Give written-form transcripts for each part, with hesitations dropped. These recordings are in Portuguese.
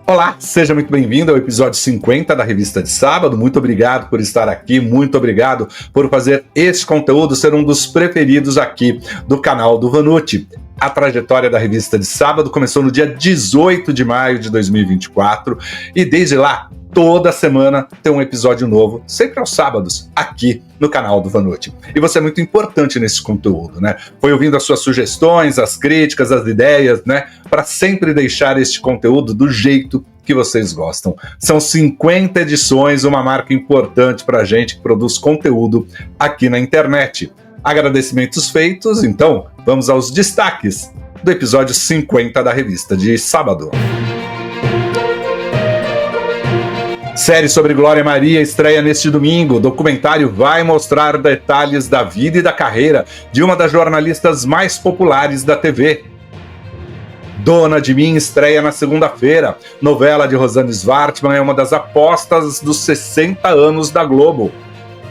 Olá, seja muito bem-vindo ao episódio 50 da Revista de Sábado. Muito obrigado por estar aqui, muito obrigado por fazer este conteúdo ser um dos preferidos aqui do canal do Vanucci. A trajetória da Revista de Sábado começou no dia 18 de maio de 2024 e desde lá, toda semana tem um episódio novo, sempre aos sábados, aqui no canal do Vanucci. E você é muito importante nesse conteúdo, né? Foi ouvindo as suas sugestões, as críticas, as ideias, né? Para sempre deixar este conteúdo do jeito que vocês gostam. São 50 edições, uma marca importante para a gente que produz conteúdo aqui na internet. Agradecimentos feitos, então vamos aos destaques do episódio 50 da Revista de Sábado. Série sobre Glória Maria estreia neste domingo. O documentário vai mostrar detalhes da vida e da carreira de uma das jornalistas mais populares da TV. Dona de Mim estreia na segunda-feira. Novela de Rosane Svartman é uma das apostas dos 60 anos da Globo.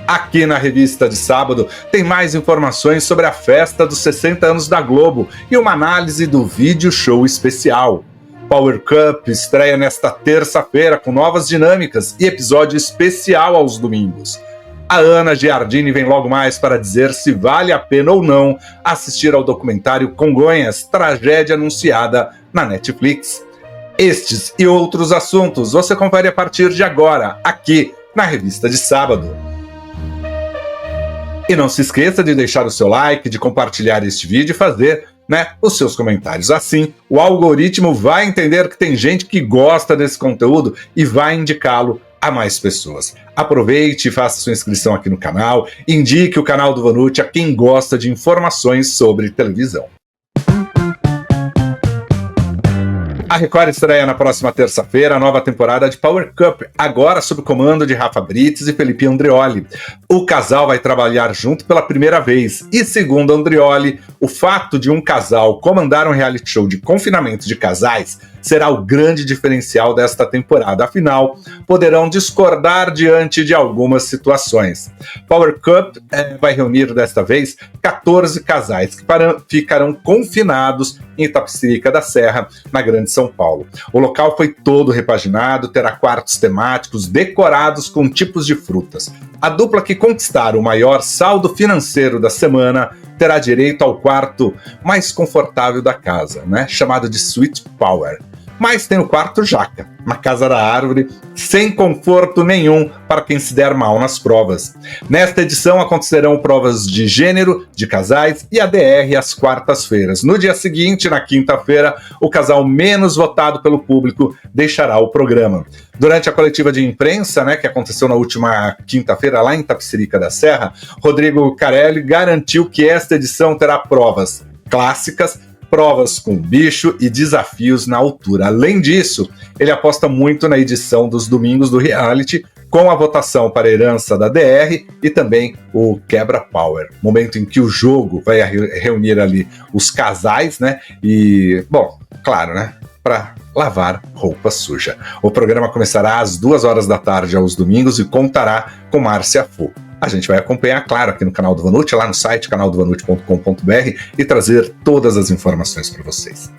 Aqui na Revista de Sábado tem mais informações sobre a festa dos 60 anos da Globo e uma análise do vídeo show especial. Power Cup estreia nesta terça-feira com novas dinâmicas e episódio especial aos domingos. A Ana Giardini vem logo mais para dizer se vale a pena ou não assistir ao documentário Congonhas, tragédia anunciada na Netflix. Estes e outros assuntos você confere a partir de agora, aqui na Revista de Sábado. E não se esqueça de deixar o seu like, de compartilhar este vídeo e fazer os seus comentários. Assim, o algoritmo vai entender que tem gente que gosta desse conteúdo e vai indicá-lo a mais pessoas. Aproveite e faça sua inscrição aqui no canal, indique o canal do Vanucci a quem gosta de informações sobre televisão. A Record estreia na próxima terça-feira a nova temporada de Power Cup, agora sob o comando de Rafa Brites e Felipe Andreoli. O casal vai trabalhar junto pela primeira vez e, segundo Andreoli, o fato de um casal comandar um reality show de confinamento de casais será o grande diferencial desta temporada. Afinal, poderão discordar diante de algumas situações. Power Cup vai reunir desta vez 14 casais que ficarão confinados em Itapecerica da Serra, na Grande São Paulo. O local foi todo repaginado, terá quartos temáticos decorados com tipos de frutas. A dupla que conquistar o maior saldo financeiro da semana terá direito ao quarto mais confortável da casa, chamado de Sweet Power. Mas tem o quarto Jaca, uma casa da árvore, sem conforto nenhum para quem se der mal nas provas. Nesta edição acontecerão provas de gênero, de casais e ADR às quartas-feiras. No dia seguinte, na quinta-feira, o casal menos votado pelo público deixará o programa. Durante a coletiva de imprensa, que aconteceu na última quinta-feira, lá em Itapecerica da Serra, Rodrigo Carelli garantiu que esta edição terá provas clássicas, provas com bicho e desafios na altura. Além disso, ele aposta muito na edição dos domingos do reality, com a votação para a herança da DR e também o Quebra Power, momento em que o jogo vai reunir ali os casais, e, bom, claro, para lavar roupa suja. O programa começará às 2h da tarde aos domingos e contará com Márcia Fu. A gente vai acompanhar, claro, aqui no canal do Vanucci, lá no site canaldovanucci.com.br e trazer todas as informações para vocês.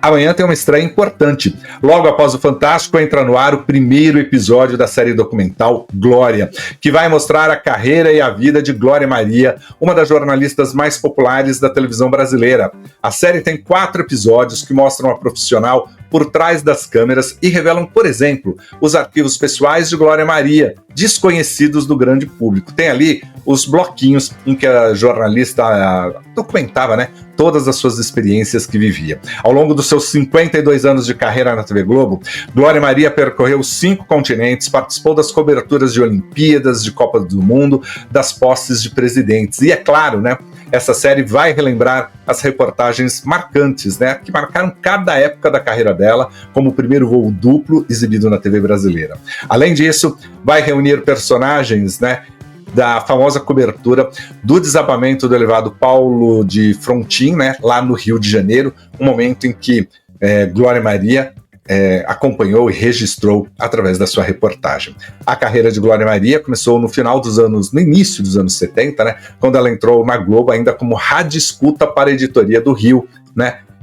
Amanhã tem uma estreia importante. Logo após o Fantástico, entra no ar o primeiro episódio da série documental Glória, que vai mostrar a carreira e a vida de Glória Maria, uma das jornalistas mais populares da televisão brasileira. A série tem 4 episódios que mostram a profissional por trás das câmeras e revelam, por exemplo, os arquivos pessoais de Glória Maria, desconhecidos do grande público. Tem ali os bloquinhos em que a jornalista documentava, todas as suas experiências que vivia. Ao longo dos seus 52 anos de carreira na TV Globo, Glória Maria percorreu 5 continentes, participou das coberturas de Olimpíadas, de Copa do Mundo, das posses de presidentes. E é claro, essa série vai relembrar as reportagens marcantes, que marcaram cada época da carreira dela, como o primeiro voo duplo exibido na TV brasileira. Além disso, vai reunir personagens, da famosa cobertura do desabamento do elevado Paulo de Frontin, lá no Rio de Janeiro, um momento em que Glória Maria acompanhou e registrou através da sua reportagem. A carreira de Glória Maria começou no início dos anos 70, quando ela entrou na Globo ainda como rádio escuta para a editoria do Rio,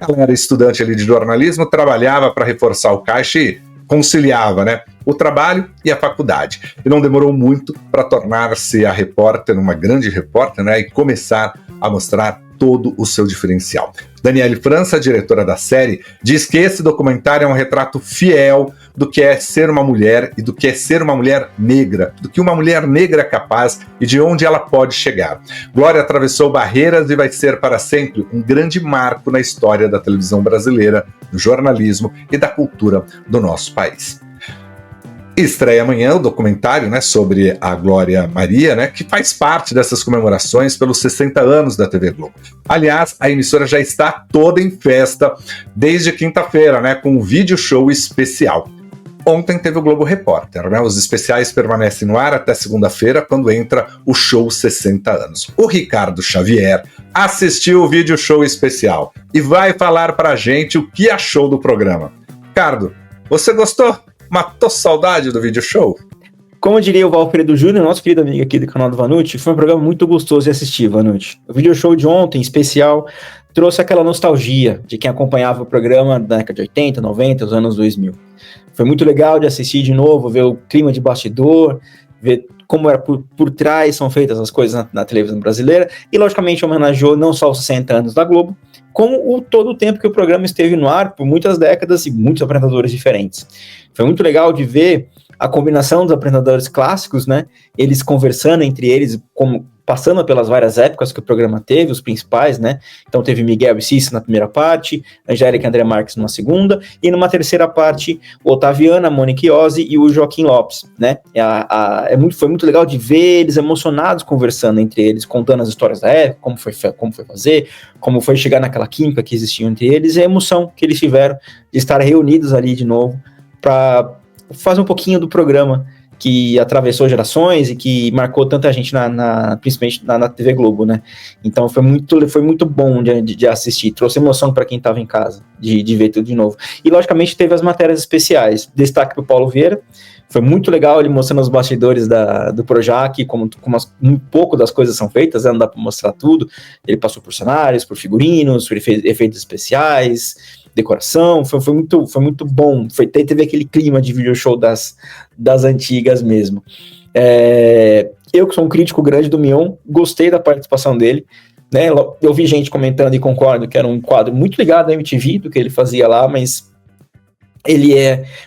Ela era estudante ali de jornalismo, trabalhava para reforçar o caixa e conciliava, né, o trabalho e a faculdade. E não demorou muito para tornar-se a repórter, uma grande repórter, né, e começar a mostrar todo o seu diferencial. Daniele França, diretora da série, diz que esse documentário é um retrato fiel do que é ser uma mulher e do que é ser uma mulher negra, do que uma mulher negra é capaz e de onde ela pode chegar. Glória atravessou barreiras e vai ser para sempre um grande marco na história da televisão brasileira, do jornalismo e da cultura do nosso país. Estreia amanhã o documentário, né, sobre a Glória Maria, né, que faz parte dessas comemorações pelos 60 anos da TV Globo. Aliás, a emissora já está toda em festa desde quinta-feira, né, com um vídeo show especial. Ontem teve o Globo Repórter, né? Os especiais permanecem no ar até segunda-feira, quando entra o show 60 anos. O Ricardo Xavier assistiu o vídeo show especial e vai falar pra gente o que achou do programa. Ricardo, você gostou? Matou saudade do vídeo show? Como diria o Valfredo Júnior, nosso querido amigo aqui do canal do Vanucci, foi um programa muito gostoso de assistir, Vanucci. O vídeo show de ontem, especial, trouxe aquela nostalgia de quem acompanhava o programa da década de 80, 90, os anos 2000. Foi muito legal de assistir de novo, ver o clima de bastidor, ver como era por trás são feitas as coisas na televisão brasileira, e logicamente homenageou não só os 60 anos da Globo, como todo o tempo que o programa esteve no ar, por muitas décadas e muitos apresentadores diferentes. Foi muito legal de ver a combinação dos apresentadores clássicos, né, eles conversando entre eles, passando pelas várias épocas que o programa teve, os principais, né, então teve Miguel e Cícero na primeira parte, Angélica e André Marques numa segunda, e numa terceira parte, o Otaviano, a Mônica Iose e o Joaquim Lopes, né, foi muito legal de ver eles emocionados conversando entre eles, contando as histórias da época, como foi fazer, como foi chegar naquela química que existia entre eles, e a emoção que eles tiveram de estar reunidos ali de novo, para fazer um pouquinho do programa que atravessou gerações e que marcou tanta gente, principalmente na TV Globo, né? Então foi muito bom de assistir, trouxe emoção para quem estava em casa, de ver tudo de novo. E logicamente teve as matérias especiais, destaque para o Paulo Vieira, foi muito legal ele mostrando os bastidores do Projac, como um pouco das coisas são feitas, né? Não dá para mostrar tudo, ele passou por cenários, por figurinos, por efeitos especiais, decoração, foi muito bom, teve aquele clima de video show das antigas mesmo. Eu que sou um crítico grande do Mion, gostei da participação dele, né? Eu vi gente comentando e concordo que era um quadro muito ligado à MTV, do que ele fazia lá, mas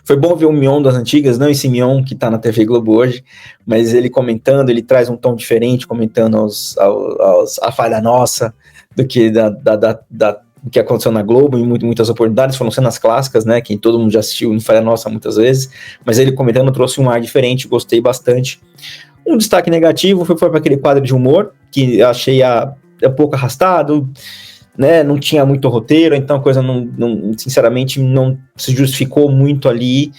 foi bom ver o Mion das antigas, não esse Mion que tá na TV Globo hoje, mas ele comentando, ele traz um tom diferente, comentando a falha nossa, do que o que aconteceu na Globo, em muitas oportunidades, foram cenas clássicas, né, que todo mundo já assistiu em Falha Nossa muitas vezes, mas ele comentando trouxe um ar diferente, gostei bastante. Um destaque negativo foi para aquele quadro de humor, que achei um pouco arrastado, né, não tinha muito roteiro, então a coisa sinceramente não se justificou muito ali,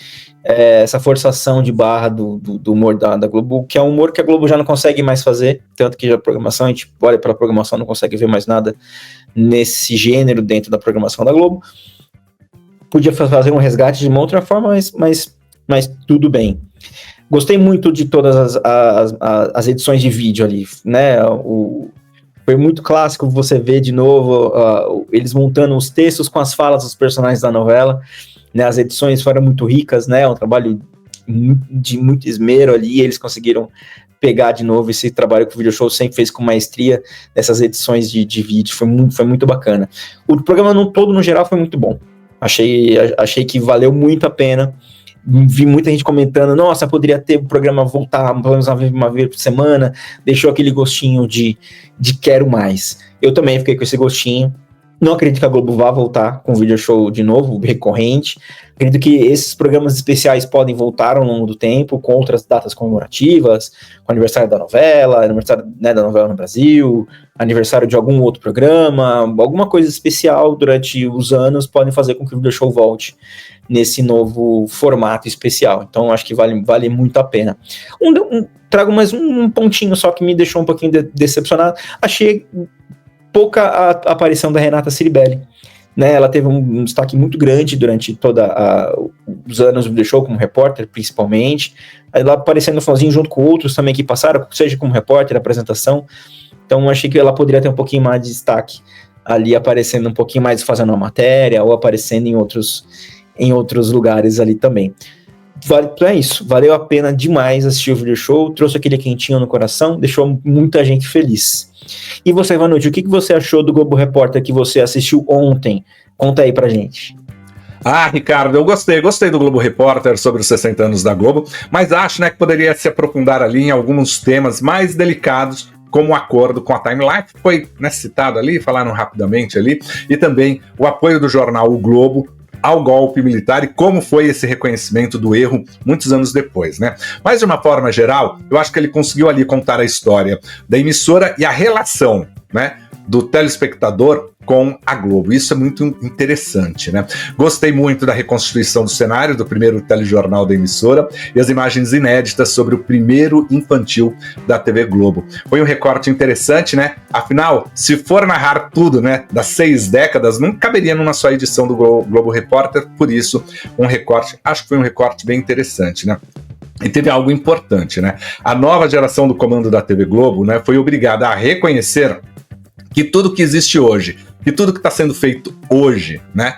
essa forçação de barra do humor da Globo, que é um humor que a Globo já não consegue mais fazer, tanto que a programação, a gente olha pela programação, não consegue ver mais nada nesse gênero dentro da programação da Globo. Podia fazer um resgate de uma outra forma, mas tudo bem. Gostei muito de todas as edições de vídeo ali, né, foi muito clássico você ver de novo eles montando os textos com as falas dos personagens da novela, né, as edições foram muito ricas, né, um trabalho de muito esmero ali, eles conseguiram pegar de novo esse trabalho que o Video Show sempre fez com maestria nessas edições de vídeo, foi muito bacana. O programa no geral foi muito bom, achei que valeu muito a pena, vi muita gente comentando, nossa, poderia ter o programa voltar pelo menos uma vez por semana, deixou aquele gostinho de quero mais. Eu também fiquei com esse gostinho. Não acredito que a Globo vá voltar com o Video Show de novo, recorrente. Acredito que esses programas especiais podem voltar ao longo do tempo, com outras datas comemorativas, com o aniversário da novela, aniversário, né, da novela no Brasil, aniversário de algum outro programa, alguma coisa especial durante os anos podem fazer com que o Video Show volte nesse novo formato especial. Então, acho que vale muito a pena. Trago mais um pontinho só que me deixou um pouquinho decepcionado. Achei pouca a aparição da Renata Ciribelli, né? Ela teve um destaque muito grande durante todos os anos do The Show, como repórter, principalmente. Ela aparecendo no finalzinho junto com outros também que passaram, seja como repórter, apresentação. Então, achei que ela poderia ter um pouquinho mais de destaque ali, aparecendo um pouquinho mais, fazendo uma matéria, ou aparecendo em outros em outros lugares ali também. É isso, valeu a pena demais assistir o video show, trouxe aquele quentinho no coração, deixou muita gente feliz. E você, Vanucci, o que você achou do Globo Repórter que você assistiu ontem? Conta aí pra gente. Ricardo, eu gostei do Globo Repórter sobre os 60 anos da Globo, mas acho, né, que poderia se aprofundar ali em alguns temas mais delicados, como o acordo com a Time Life, foi, né, citado ali, falaram rapidamente ali, e também o apoio do jornal O Globo ao golpe militar e como foi esse reconhecimento do erro muitos anos depois, né? Mas de uma forma geral, eu acho que ele conseguiu ali contar a história da emissora e a relação, né, do telespectador com a Globo. Isso é muito interessante, né? Gostei muito da reconstituição do cenário do primeiro telejornal da emissora e as imagens inéditas sobre o primeiro infantil da TV Globo. Foi um recorte interessante, né? Afinal, se for narrar tudo, né, das 6 décadas, não caberia numa só edição do Globo Repórter, por isso, um recorte, acho que foi um recorte bem interessante, né? E teve algo importante, né? A nova geração do comando da TV Globo, né, foi obrigada a reconhecer que tudo que existe hoje, que tudo que está sendo feito hoje, né,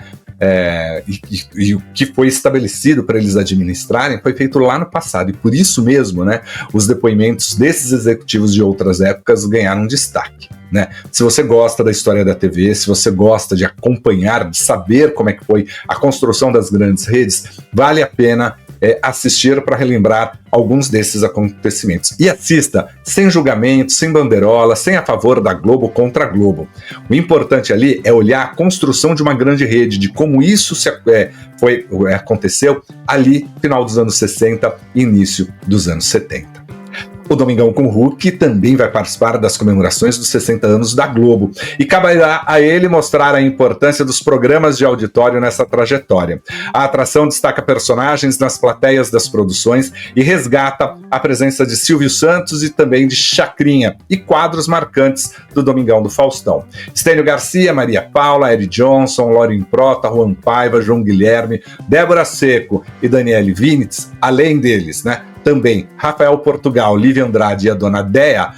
e o que foi estabelecido para eles administrarem foi feito lá no passado, e por isso mesmo, né, os depoimentos desses executivos de outras épocas ganharam destaque, né? Se você gosta da história da TV, se você gosta de acompanhar, de saber como é que foi a construção das grandes redes, vale a pena assistir para relembrar alguns desses acontecimentos. E assista sem julgamento, sem banderola, sem a favor da Globo contra a Globo. O importante ali é olhar a construção de uma grande rede, de como isso aconteceu ali, final dos anos 60 e início dos anos 70. O Domingão com o Huck também vai participar das comemorações dos 60 anos da Globo e caberá a ele mostrar a importância dos programas de auditório nessa trajetória. A atração destaca personagens nas plateias das produções e resgata a presença de Silvio Santos e também de Chacrinha e quadros marcantes do Domingão do Faustão. Estênio Garcia, Maria Paula, Eric Johnson, Lorin Prota, Juan Paiva, João Guilherme, Débora Seco e Daniele Vinitz, além deles, né? Também Rafael Portugal, Lívia Andrade e a Dona Déa,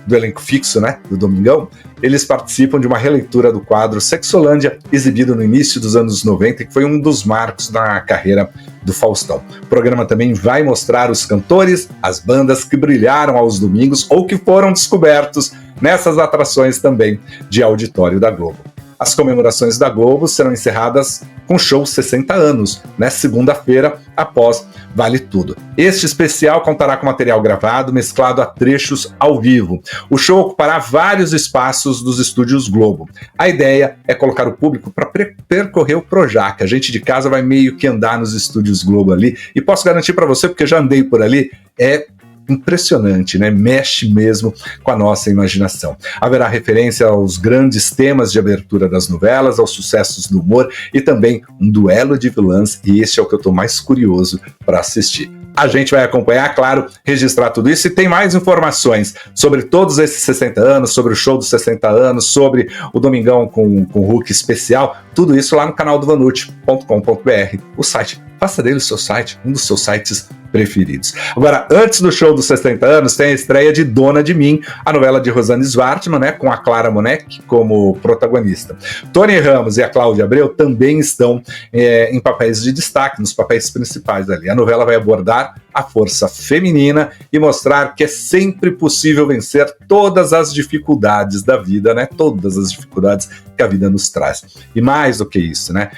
do elenco fixo, né, do Domingão, eles participam de uma releitura do quadro Sexolândia, exibido no início dos anos 90, que foi um dos marcos na carreira do Faustão. O programa também vai mostrar os cantores, as bandas que brilharam aos domingos ou que foram descobertos nessas atrações também de auditório da Globo. As comemorações da Globo serão encerradas com show 60 anos, né, segunda-feira, após Vale Tudo. Este especial contará com material gravado, mesclado a trechos ao vivo. O show ocupará vários espaços dos estúdios Globo. A ideia é colocar o público para percorrer o Projac. A gente de casa vai meio que andar nos estúdios Globo ali, e posso garantir para você, porque já andei por ali, é impressionante, né? Mexe mesmo com a nossa imaginação. Haverá referência aos grandes temas de abertura das novelas, aos sucessos do humor e também um duelo de vilãs, e esse é o que eu estou mais curioso para assistir. A gente vai acompanhar, claro, registrar tudo isso, e tem mais informações sobre todos esses 60 anos, sobre o show dos 60 anos, sobre o Domingão com o Huck especial, tudo isso lá no canal do Vanucci.com.br, o site. Faça dele o seu site, um dos seus sites preferidos. Agora, antes do show dos 60 anos, tem a estreia de Dona de Mim, a novela de Rosane Svartman, né, com a Clara Moneck como protagonista. Tony Ramos e a Cláudia Abreu também estão em papéis de destaque, nos papéis principais ali. A novela vai abordar a força feminina e mostrar que é sempre possível vencer todas as dificuldades da vida, né? Todas as dificuldades que a vida nos traz. E mais do que isso, né?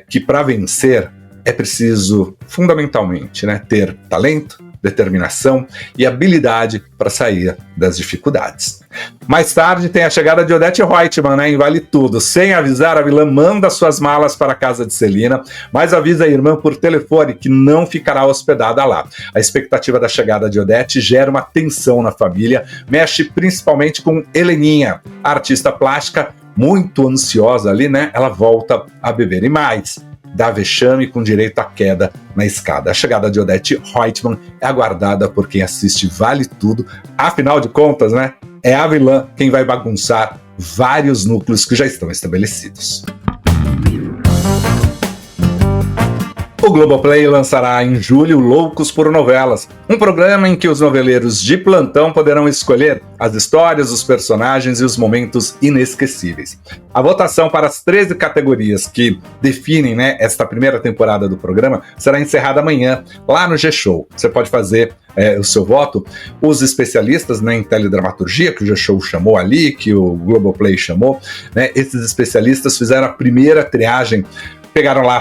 Que para vencer é preciso, fundamentalmente, né, ter talento, determinação e habilidade para sair das dificuldades. Mais tarde tem a chegada de Odete Reutemann, né, em Vale Tudo. Sem avisar, a vilã manda suas malas para a casa de Celina, mas avisa a irmã por telefone que não ficará hospedada lá. A expectativa da chegada de Odete gera uma tensão na família, mexe principalmente com Heleninha, a artista plástica muito ansiosa ali, né? Ela volta a beber. E mais, dá vexame com direito à queda na escada. A chegada de Odete Reutemann é aguardada por quem assiste Vale Tudo. Afinal de contas, né, é a vilã quem vai bagunçar vários núcleos que já estão estabelecidos. O Globoplay lançará em julho Loucos por Novelas, um programa em que os noveleiros de plantão poderão escolher as histórias, os personagens e os momentos inesquecíveis. A votação para as 13 categorias que definem, esta primeira temporada do programa será encerrada amanhã, lá no G-Show. Você pode fazer o seu voto. Os especialistas em teledramaturgia, que o G-Show chamou ali, que o Globoplay chamou, esses especialistas fizeram a primeira triagem. Pegaram lá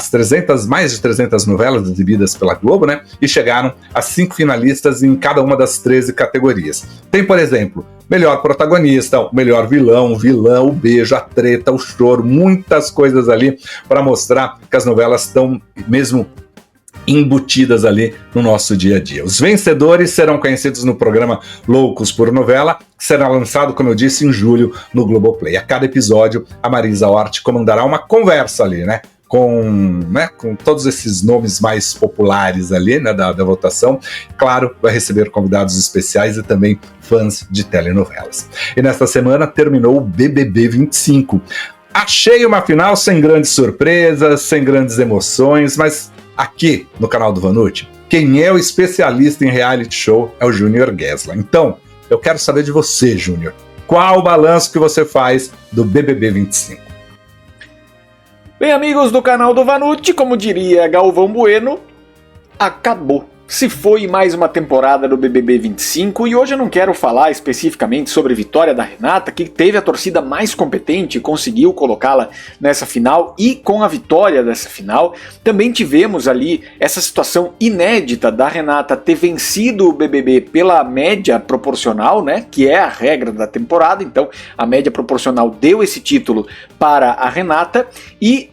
mais de 300 novelas exibidas pela Globo, e chegaram a 5 finalistas em cada uma das 13 categorias. Tem, por exemplo, melhor protagonista, melhor vilão, o beijo, a treta, o choro, muitas coisas ali para mostrar que as novelas estão mesmo embutidas ali no nosso dia a dia. Os vencedores serão conhecidos no programa Loucos por Novela, que será lançado, como eu disse, em julho no Globoplay. A cada episódio, a Marisa Hort comandará uma conversa ali, com todos esses nomes mais populares ali, da votação. Claro, vai receber convidados especiais e também fãs de telenovelas. E nesta semana terminou o BBB 25. Achei uma final sem grandes surpresas, sem grandes emoções, mas aqui no canal do Vanucci, quem é o especialista em reality show é o Júnior Gessler. Então, eu quero saber de você, Júnior. Qual o balanço que você faz do BBB 25? Bem, amigos do canal do Vanucci, como diria Galvão Bueno, acabou. Se foi mais uma temporada do BBB 25 e hoje eu não quero falar especificamente sobre a vitória da Renata, que teve a torcida mais competente e conseguiu colocá-la nessa final, e com a vitória dessa final também tivemos ali essa situação inédita da Renata ter vencido o BBB pela média proporcional, que é a regra da temporada. Então a média proporcional deu esse título para a Renata e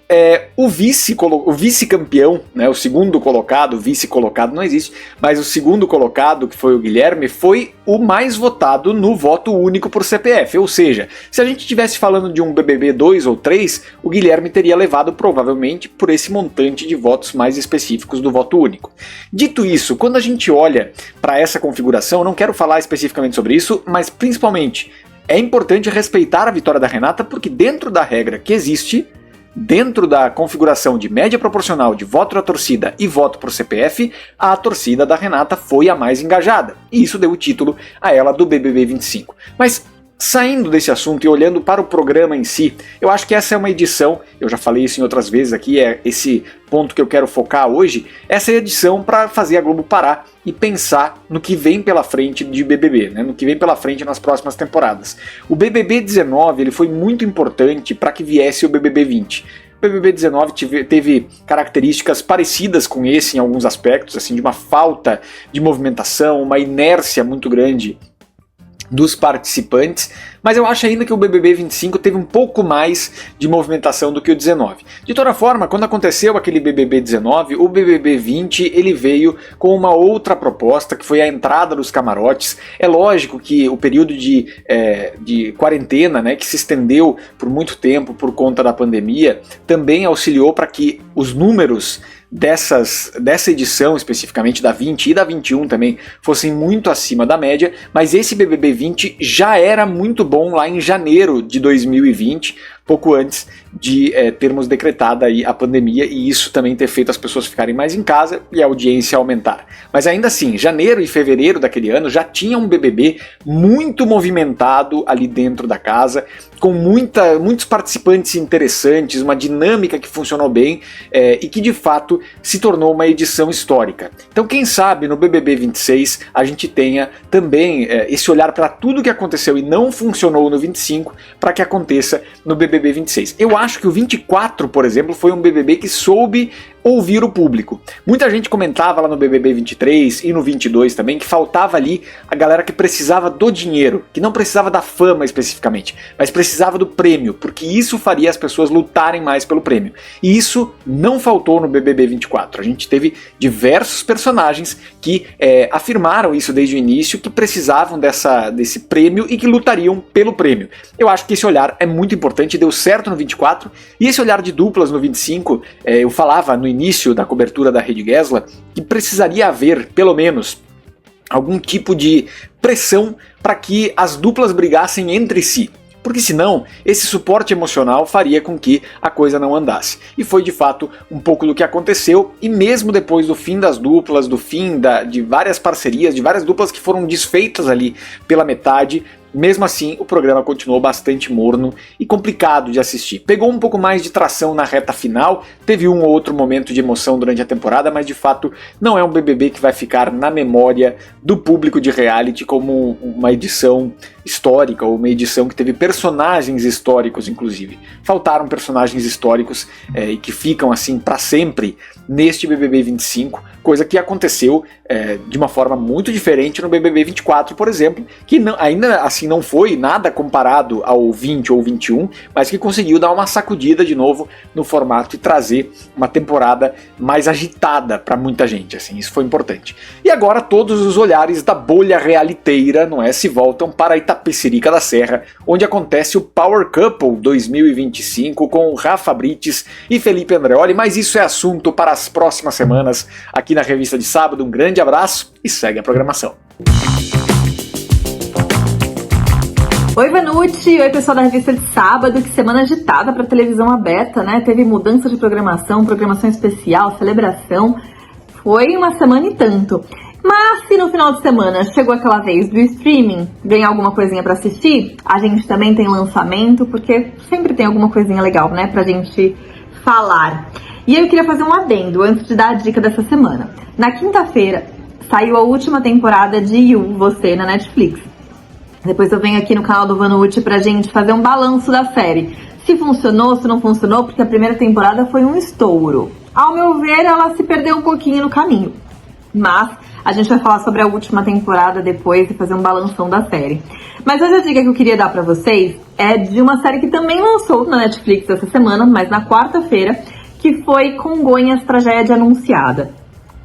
o vice-campeão, o segundo colocado, o vice-colocado não existe, mas o segundo colocado, que foi o Guilherme, foi o mais votado no voto único por CPF, ou seja, se a gente estivesse falando de um BBB 2 ou 3, o Guilherme teria levado provavelmente por esse montante de votos mais específicos do voto único. Dito isso, quando a gente olha para essa configuração, não quero falar especificamente sobre isso, mas principalmente é importante respeitar a vitória da Renata, porque dentro da regra que existe, dentro da configuração de média proporcional de voto da torcida e voto por CPF, a torcida da Renata foi a mais engajada, e isso deu o título a ela do BBB 25. Mas saindo desse assunto e olhando para o programa em si, eu acho que essa é uma edição, eu já falei isso em outras vezes aqui, é esse ponto que eu quero focar hoje, essa é a edição para fazer a Globo parar e pensar no que vem pela frente de BBB, no que vem pela frente nas próximas temporadas. O BBB 19 ele foi muito importante para que viesse o BBB 20. O BBB 19 teve características parecidas com esse em alguns aspectos, assim, de uma falta de movimentação, uma inércia muito grande dos participantes, mas eu acho ainda que o BBB 25 teve um pouco mais de movimentação do que o 19. De toda forma, quando aconteceu aquele BBB 19, o BBB 20 ele veio com uma outra proposta, que foi a entrada dos camarotes. É lógico que o período de quarentena, que se estendeu por muito tempo por conta da pandemia, também auxiliou para que os números dessa edição, especificamente da 20 e da 21 também, fossem muito acima da média, mas esse BBB 20 já era muito bom lá em janeiro de 2020, pouco antes de termos decretado aí a pandemia, e isso também ter feito as pessoas ficarem mais em casa e a audiência aumentar. Mas ainda assim, janeiro e fevereiro daquele ano já tinha um BBB muito movimentado ali dentro da casa, com muitos participantes interessantes, uma dinâmica que funcionou bem e que de fato se tornou uma edição histórica. Então quem sabe no BBB 26 a gente tenha também esse olhar para tudo que aconteceu e não funcionou no 25 para que aconteça no BBB 26. Eu acho que o 24, por exemplo, foi um BBB que soube ouvir o público. Muita gente comentava lá no BBB 23 e no 22 também que faltava ali a galera que precisava do dinheiro, que não precisava da fama especificamente, mas precisava do prêmio, porque isso faria as pessoas lutarem mais pelo prêmio. E isso não faltou no BBB 24. A gente teve diversos personagens que afirmaram isso desde o início, que precisavam desse prêmio e que lutariam pelo prêmio. Eu acho que esse olhar é muito importante, deu certo no 24, e esse olhar de duplas no 25, eu falava no início da cobertura da Rede Gessler que precisaria haver, pelo menos, algum tipo de pressão para que as duplas brigassem entre si. porque senão esse suporte emocional faria com que a coisa não andasse. E foi de fato um pouco do que aconteceu, e mesmo depois do fim das duplas, do fim de várias parcerias, de várias duplas que foram desfeitas ali pela metade, mesmo assim, o programa continuou bastante morno e complicado de assistir. Pegou um pouco mais de tração na reta final, teve um ou outro momento de emoção durante a temporada, mas de fato não é um BBB que vai ficar na memória do público de reality como uma edição histórica, ou uma edição que teve personagens históricos, inclusive. Faltaram personagens históricos e que ficam assim para sempre neste BBB 25, coisa que aconteceu de uma forma muito diferente no BBB 24, por exemplo, que ainda assim não foi nada comparado ao 20 ou 21, mas que conseguiu dar uma sacudida de novo no formato e trazer uma temporada mais agitada para muita gente, assim, isso foi importante. E agora todos os olhares da bolha realiteira, não é, se voltam para Itapecerica da Serra, onde acontece o Power Couple 2025 com Rafa Brites e Felipe Andreoli, mas isso é assunto para as próximas semanas aqui na Revista de Sábado. Um grande abraço e segue a programação. Oi, Vanucci! Oi, pessoal da Revista de Sábado. Que semana agitada para televisão aberta, né? Teve mudança de programação especial, celebração. Foi uma semana e tanto. Mas se no final de semana chegou aquela vez do streaming, ganhar alguma coisinha para assistir, a gente também tem lançamento, porque sempre tem alguma coisinha legal, né, pra gente falar. E eu queria fazer um adendo antes de dar a dica dessa semana. Na quinta-feira saiu a última temporada de You, Você, na Netflix. Depois eu venho aqui no canal do Vanucci pra gente fazer um balanço da série. Se funcionou, se não funcionou, porque a primeira temporada foi um estouro. Ao meu ver, ela se perdeu um pouquinho no caminho. Mas a gente vai falar sobre a última temporada depois e fazer um balanção da série. Mas hoje a dica que eu queria dar pra vocês é de uma série que também lançou na Netflix essa semana, mas na quarta-feira, que foi Congonhas, Tragédia Anunciada.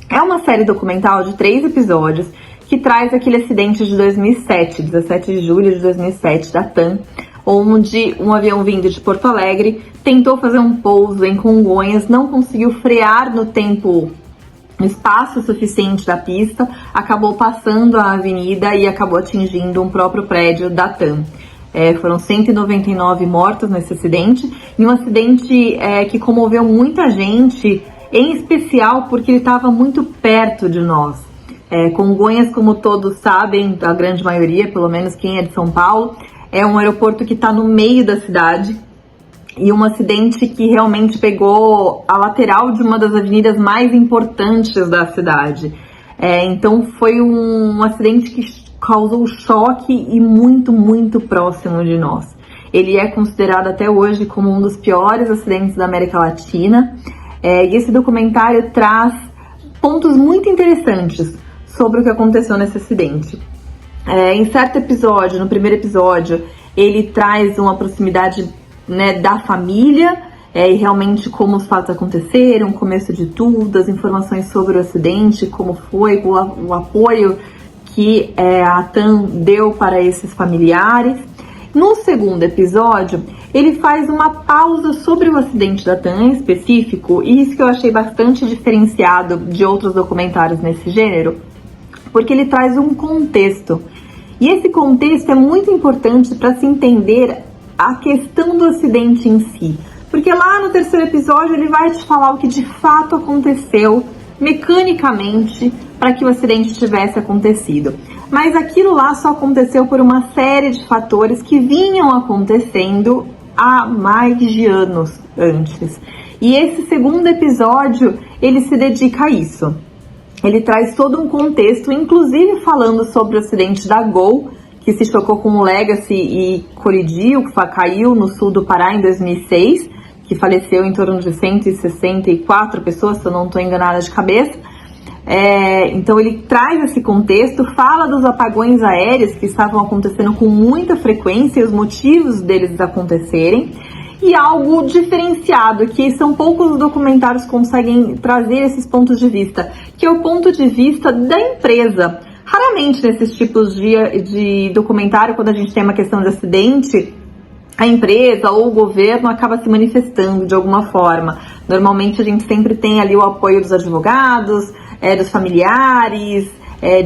É uma série documental de 3 episódios que traz aquele acidente de 2007, 17 de julho de 2007, da TAM, onde um avião vindo de Porto Alegre tentou fazer um pouso em Congonhas, não conseguiu frear no espaço suficiente da pista, acabou passando a avenida e acabou atingindo um próprio prédio da TAM. Foram 199 mortos nesse acidente, e um acidente que comoveu muita gente, em especial porque ele estava muito perto de nós. Congonhas, como todos sabem, a grande maioria, pelo menos quem é de São Paulo, é um aeroporto que está no meio da cidade, e um acidente que realmente pegou a lateral de uma das avenidas mais importantes da cidade. Então foi um acidente que causou choque e muito, muito próximo de nós. Ele é considerado até hoje como um dos piores acidentes da América Latina, e esse documentário traz pontos muito interessantes sobre o que aconteceu nesse acidente. Em certo episódio, no primeiro episódio, ele traz uma proximidade, né, da família, e realmente como os fatos aconteceram, o começo de tudo, as informações sobre o acidente, como foi, o apoio que a TAM deu para esses familiares. No segundo episódio, ele faz uma pausa sobre o acidente da TAM em específico, e isso que eu achei bastante diferenciado de outros documentários nesse gênero, porque ele traz um contexto. E esse contexto é muito importante para se entender a questão do acidente em si. Porque lá no terceiro episódio ele vai te falar o que de fato aconteceu mecanicamente para que o acidente tivesse acontecido. Mas aquilo lá só aconteceu por uma série de fatores que vinham acontecendo há mais de anos antes. E esse segundo episódio, ele se dedica a isso. Ele traz todo um contexto, inclusive falando sobre o acidente da Gol, que se chocou com o Legacy e colidiu, caiu no sul do Pará em 2006, que faleceu em torno de 164 pessoas, se eu não estou enganada de cabeça. Então ele traz esse contexto, fala dos apagões aéreos que estavam acontecendo com muita frequência e os motivos deles acontecerem, e algo diferenciado, que são poucos os documentários que conseguem trazer esses pontos de vista, que é o ponto de vista da empresa. Raramente nesses tipos de documentário, quando a gente tem uma questão de acidente, a empresa ou o governo acaba se manifestando de alguma forma. Normalmente a gente sempre tem ali o apoio dos advogados, dos familiares,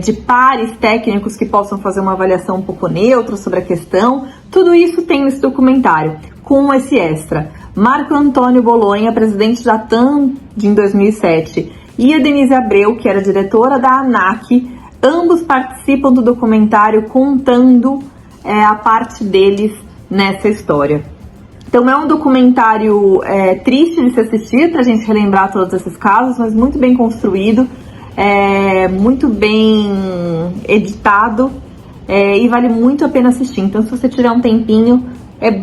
de pares técnicos que possam fazer uma avaliação um pouco neutra sobre a questão. Tudo isso tem nesse documentário, com esse extra. Marco Antônio Bolonha, presidente da TAM em 2007, e a Denise Abreu, que era diretora da ANAC, ambos participam do documentário contando a parte deles nessa história. Então é um documentário triste de se assistir, para a gente relembrar todos esses casos, mas muito bem construído, muito bem editado, e vale muito a pena assistir. Então, se você tiver um tempinho,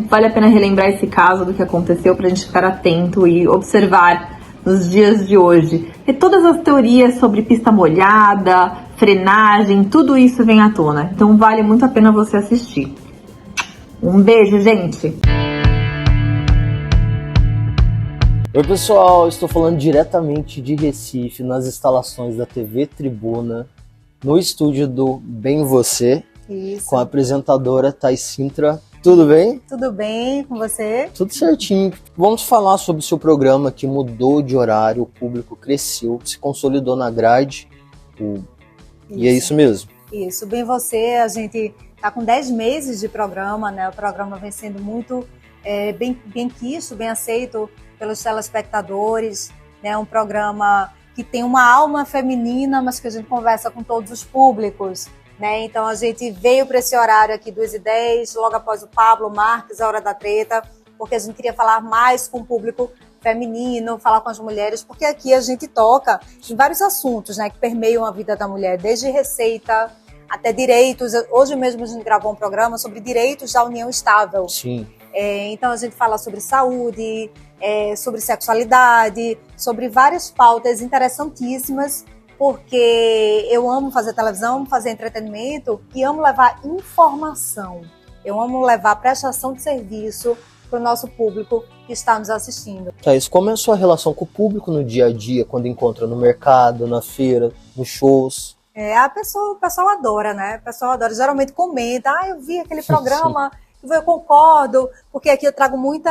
vale a pena relembrar esse caso do que aconteceu, para a gente ficar atento e observar nos dias de hoje. E todas as teorias sobre pista molhada, frenagem, tudo isso vem à tona. Então vale muito a pena você assistir. Um beijo, gente! Oi pessoal, estou falando diretamente de Recife, nas instalações da TV Tribuna, no estúdio do Bem Você, Isso. com a apresentadora Thais Sintra. Tudo bem? Tudo bem com você? Tudo certinho. Vamos falar sobre o seu programa que mudou de horário, o público cresceu, se consolidou na grade. E é isso mesmo. Isso, Bem Você, a gente está com 10 meses de programa, né? O programa vem sendo muito bem quisto, bem aceito pelos telespectadores, né? Um programa que tem uma alma feminina, mas que a gente conversa com todos os públicos, né? Então a gente veio para esse horário aqui, 2h10, logo após o Pablo Marques, a Hora da Treta, porque a gente queria falar mais com o público feminino, falar com as mulheres, porque aqui a gente toca em vários assuntos, né, que permeiam a vida da mulher, desde receita até direitos. Hoje mesmo a gente gravou um programa sobre direitos da união estável. Sim. Então a gente fala sobre saúde, sobre sexualidade, sobre várias pautas interessantíssimas, porque eu amo fazer televisão, amo fazer entretenimento e amo levar informação. Eu amo levar prestação de serviço para o nosso público que está nos assistindo. Thais, como é a sua relação com o público no dia a dia, quando encontra no mercado, na feira, nos shows? O pessoal adora, né? O pessoal adora, geralmente comenta, eu vi aquele programa, eu concordo, porque aqui eu trago muita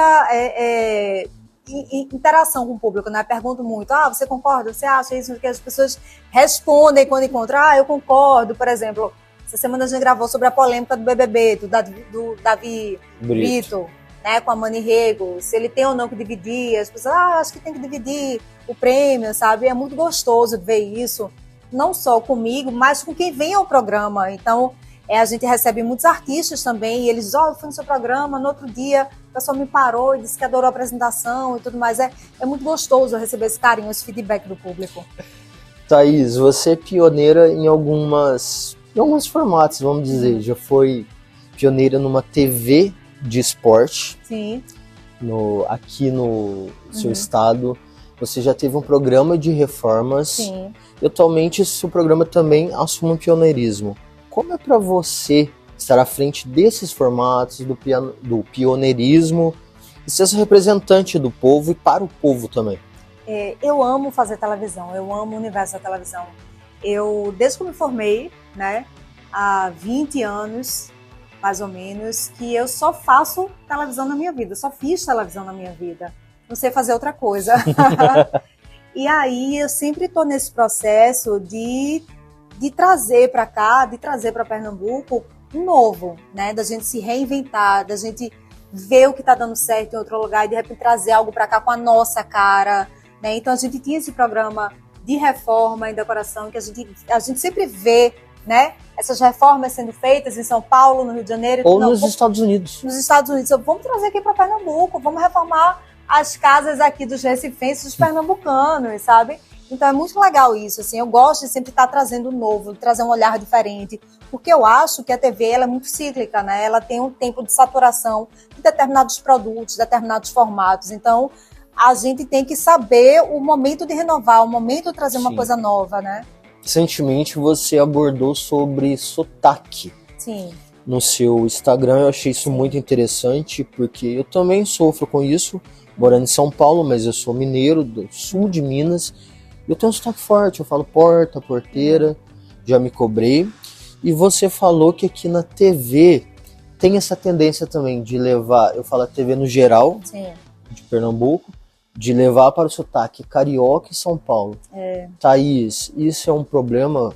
interação com o público, né? Pergunto muito, você concorda? Você acha isso? Porque as pessoas respondem quando encontram, eu concordo. Por exemplo, essa semana a gente gravou sobre a polêmica do BBB, do Davi Brito, né? Com a Mani Rego, se ele tem ou não que dividir, as pessoas, acho que tem que dividir o prêmio, sabe? É muito gostoso ver isso, não só comigo, mas com quem vem ao programa. Então, a gente recebe muitos artistas também, e eles dizem, eu fui no seu programa, no outro dia o pessoal me parou e disse que adorou a apresentação e tudo mais. É muito gostoso receber esse carinho, esse feedback do público. Thais, você é pioneira em alguns formatos, vamos dizer. Já foi pioneira numa TV de esporte. Sim. Aqui no seu estado. Você já teve um programa de reformas. Sim. E atualmente esse seu programa também assume um pioneirismo. Como é para você estar à frente desses formatos, do pioneirismo, e ser representante do povo e para o povo também? Eu amo fazer televisão, eu amo o universo da televisão. Desde que eu me formei, né, há 20 anos, mais ou menos, que eu só faço televisão na minha vida, só fiz televisão na minha vida. Não sei fazer outra coisa. E aí eu sempre estou nesse processo de trazer para cá, de trazer para Pernambuco um novo, né? Da gente se reinventar, da gente ver o que está dando certo em outro lugar e de repente trazer algo para cá com a nossa cara, né? Então a gente tinha esse programa de reforma e decoração que a gente sempre vê, né? Essas reformas sendo feitas em São Paulo, no Rio de Janeiro. Ou nos Estados Unidos. Nos Estados Unidos. Vamos trazer aqui para Pernambuco, vamos reformar as casas aqui dos recifenses, dos pernambucanos, sabe? Então é muito legal isso, assim, eu gosto de sempre estar trazendo novo, de trazer um olhar diferente, porque eu acho que a TV ela é muito cíclica, né? Ela tem um tempo de saturação de determinados produtos, determinados formatos, então a gente tem que saber o momento de renovar, o momento de trazer uma coisa nova, né? Recentemente você abordou sobre sotaque. Sim. No seu Instagram, eu achei isso muito interessante, porque eu também sofro com isso, morando em São Paulo, mas eu sou mineiro, do sul de Minas. Eu tenho um sotaque forte, eu falo porta, porteira, já me cobrei. E você falou que aqui na TV tem essa tendência também de levar, eu falo a TV no geral, de Pernambuco, de levar para o sotaque carioca e São Paulo. Thais, isso é um problema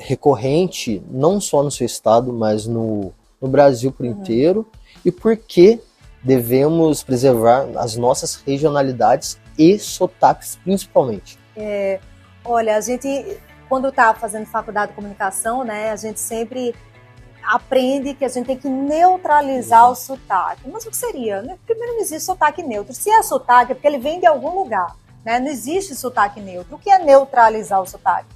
recorrente, não só no seu estado, mas no Brasil por inteiro, e por que devemos preservar as nossas regionalidades e sotaques, principalmente. Olha, a gente, quando está fazendo faculdade de comunicação, né, a gente sempre aprende que a gente tem que neutralizar o sotaque. Mas o que seria? Primeiro, não existe sotaque neutro. Se é sotaque, é porque ele vem de algum lugar, né? Não existe sotaque neutro. O que é neutralizar o sotaque?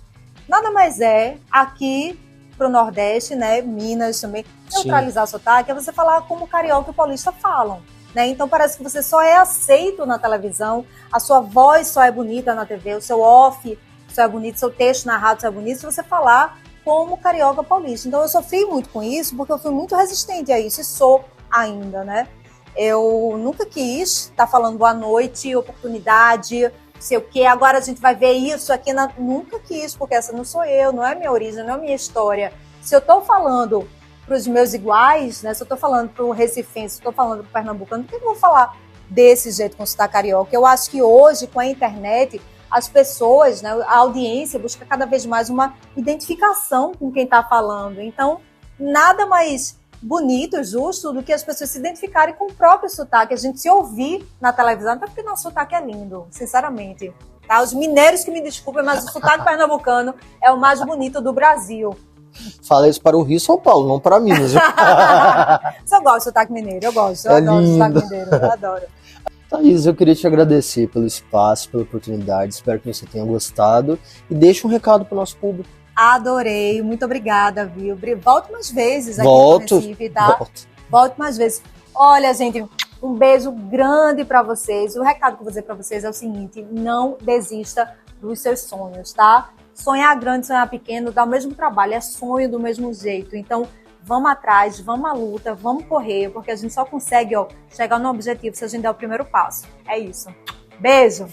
Nada mais é, aqui para o Nordeste, né, Minas também, neutralizar o sotaque é você falar como o carioca e o paulista falam. Né? Então parece que você só é aceito na televisão, a sua voz só é bonita na TV, o seu off só é bonito, seu texto na rádio só é bonito se você falar como carioca paulista. Então eu sofri muito com isso, porque eu fui muito resistente a isso, e sou ainda, né? Eu nunca quis estar falando boa noite, oportunidade, sei o quê, agora a gente vai ver isso aqui. Nunca quis, porque essa não sou eu, não é minha origem, não é minha história. Se eu estou falando para os meus iguais, né? Se eu estou falando para o recifense, se eu estou falando para o pernambucano, por que eu vou falar desse jeito com sotaque carioca? Eu acho que hoje, com a internet, as pessoas, né, a audiência busca cada vez mais uma identificação com quem está falando. Então, nada mais bonito, justo, do que as pessoas se identificarem com o próprio sotaque, a gente se ouvir na televisão, até porque nosso sotaque é lindo, sinceramente. Tá? Os mineiros que me desculpem, mas o sotaque pernambucano é o mais bonito do Brasil. Fala isso para o Rio e São Paulo, não para Minas. Eu gosto de sotaque mineiro, eu gosto. Eu adoro sotaque mineiro, eu adoro. Thaís, eu queria te agradecer pelo espaço, pela oportunidade, espero que você tenha gostado e deixe um recado para o nosso público. Adorei, muito obrigada, viu? Volte mais vezes aqui no Recife, tá? Volte mais vezes. Olha, gente, um beijo grande para vocês. O recado que eu vou dizer para vocês é o seguinte: não desista dos seus sonhos, tá? Sonhar grande, sonhar pequeno, dá o mesmo trabalho, é sonho do mesmo jeito. Então, vamos atrás, vamos à luta, vamos correr, porque a gente só consegue, chegar no objetivo se a gente der o primeiro passo. É isso. Beijo!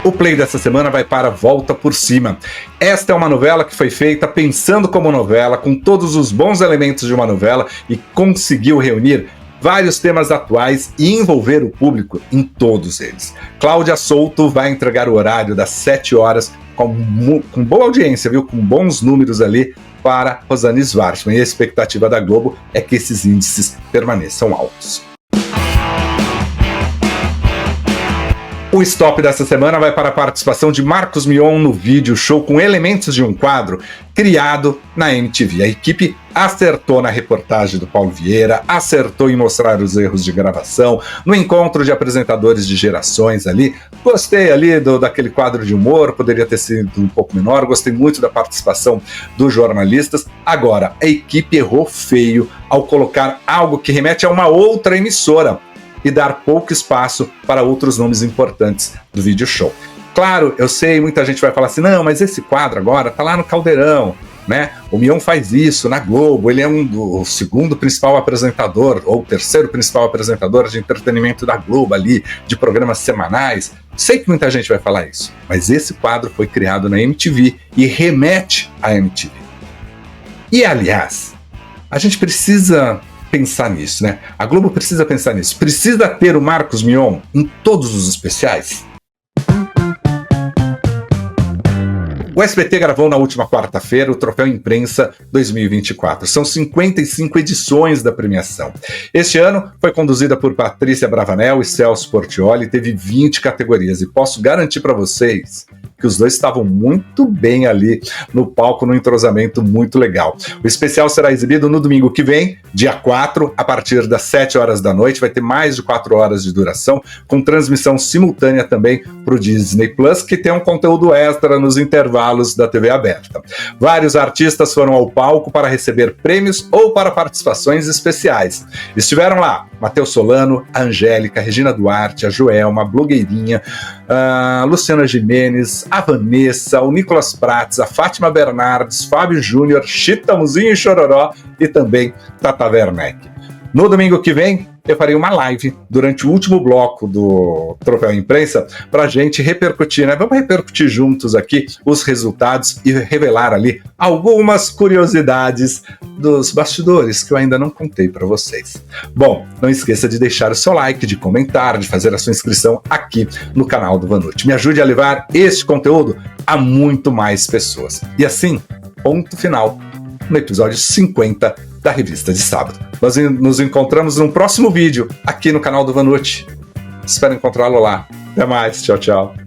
O play dessa semana vai para Volta por Cima. Esta é uma novela que foi feita pensando como novela, com todos os bons elementos de uma novela, e conseguiu reunir vários temas atuais e envolver o público em todos eles. Cláudia Souto vai entregar o horário das 7 horas com boa audiência, viu? Com bons números ali para Rosane Schwartzman. E a expectativa da Globo é que esses índices permaneçam altos. O stop dessa semana vai para a participação de Marcos Mion no vídeo show com elementos de um quadro criado na MTV. A equipe acertou na reportagem do Paulo Vieira, acertou em mostrar os erros de gravação, no encontro de apresentadores de gerações ali. Gostei ali daquele quadro de humor, poderia ter sido um pouco menor, gostei muito da participação dos jornalistas. Agora, a equipe errou feio ao colocar algo que remete a uma outra emissora e dar pouco espaço para outros nomes importantes do vídeo show. Claro, eu sei, muita gente vai falar assim, não, mas esse quadro agora tá lá no Caldeirão, né? O Mion faz isso na Globo, ele é o segundo principal apresentador, ou o terceiro principal apresentador de entretenimento da Globo ali, de programas semanais. Sei que muita gente vai falar isso, mas esse quadro foi criado na MTV e remete à MTV. E, aliás, a gente precisa pensar nisso, né? A Globo precisa pensar nisso. Precisa ter o Marcos Mion em todos os especiais? O SBT gravou na última quarta-feira o Troféu Imprensa 2024. São 55 edições da premiação. Este ano foi conduzida por Patrícia Bravanel e Celso Portiolli, teve 20 categorias, e posso garantir para vocês que os dois estavam muito bem ali no palco, num entrosamento muito legal. O especial será exibido no domingo que vem, dia 4, a partir das 7 horas da noite. Vai ter mais de 4 horas de duração, com transmissão simultânea também para o Disney Plus, que tem um conteúdo extra nos intervalos da TV aberta. Vários artistas foram ao palco para receber prêmios ou para participações especiais. Estiveram lá Matheus Solano, a Angélica, a Regina Duarte, a Joelma, a Blogueirinha, a Luciana Gimenez, a Vanessa, o Nicolas Prates, a Fátima Bernardes, Fábio Júnior, Chitãozinho e Chororó e também Tata Werneck. No domingo que vem, eu farei uma live durante o último bloco do Troféu Imprensa pra gente repercutir, né? Vamos repercutir juntos aqui os resultados e revelar ali algumas curiosidades dos bastidores que eu ainda não contei pra vocês. Bom, não esqueça de deixar o seu like, de comentar, de fazer a sua inscrição aqui no canal do Vanucci. Me ajude a levar este conteúdo a muito mais pessoas. E assim, ponto final no episódio 50 da Revista de Sábado. Nós nos encontramos num próximo vídeo aqui no canal do Vanucci. Espero encontrá-lo lá. Até mais. Tchau, tchau.